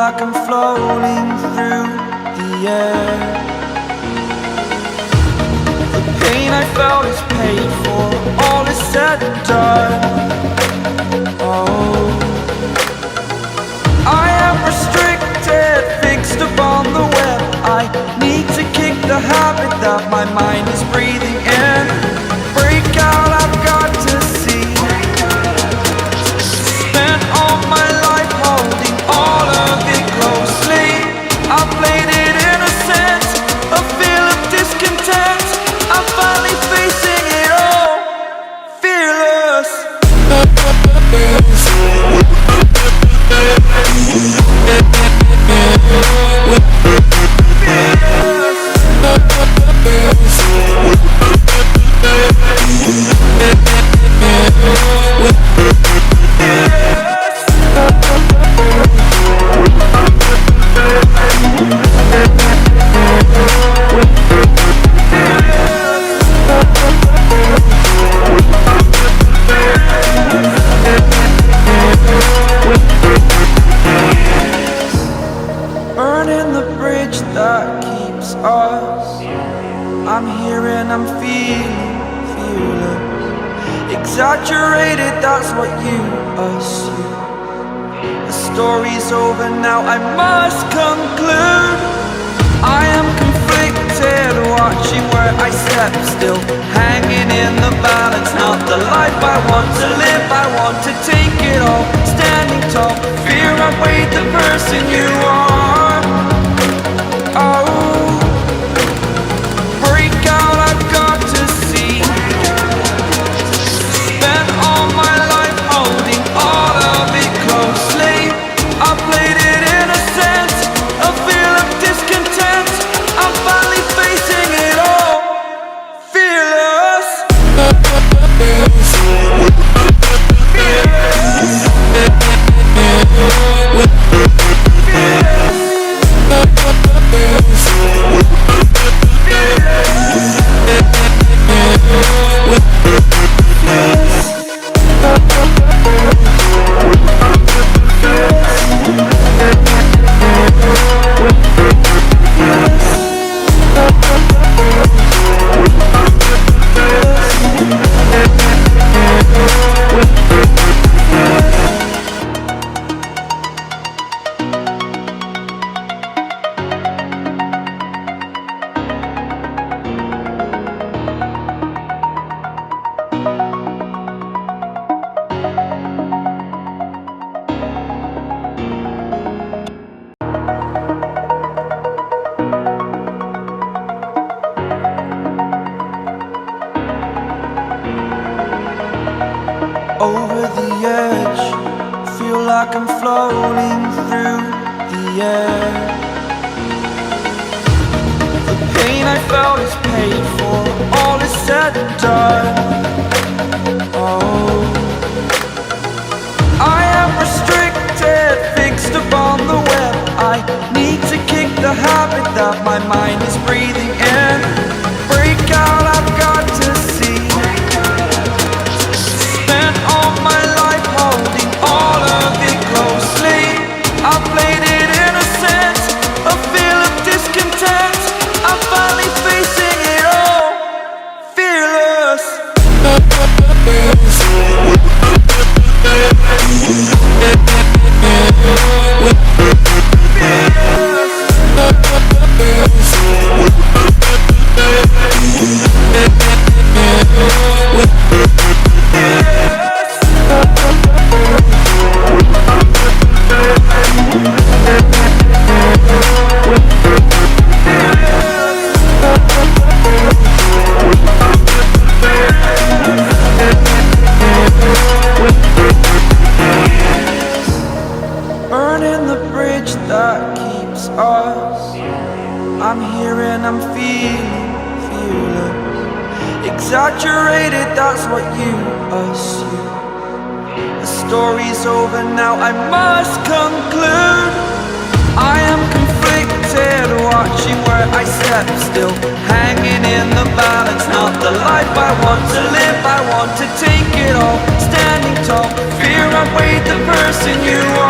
like I'm floating through the air. The pain I felt is paid for, all is said and done. Oh, I am restricted, fixed upon the web. I need to kick the habit that my mind is breathing in. Break out, I've got to see. Spent all my life holding all of it closely. I played it innocent, a feel of discontent. I'm finally facing it all, fearless. Burning the bridge that keeps us. I'm here and I'm feeling fearless. Exaggerated, that's what you assume. The story's over now, I must conclude. I am conflicted, watching where I step still, hanging in the balance. Not the life I want to live, I want to take it all. Standing tall, fear I weighed the person you are. Oh, break out, I've got to see. Spent all my life holding all of it closely. I played it innocent, a feel of discontent. I'm finally facing it all, fearless. Over the edge, feel like I'm floating through the air. The pain I felt is paid for, all is said and done. Oh, I am restricted, fixed upon the web. I need to kick the habit that my mind is breathing in. Break out, I've got to see. Spent all my life holding all of it closely. I played it innocent, a feel of discontent. I'm finally facing it all, fearless. Burning the bridge that keeps us. I'm here and I'm feeling fearless. Exaggerated, that's what you assume. The story's over now, I must conclude. I am conflicted, watching where I step still, hanging in the balance. Not the life I want to live, I want to take it all. Standing tall, fear I weighed the person you are.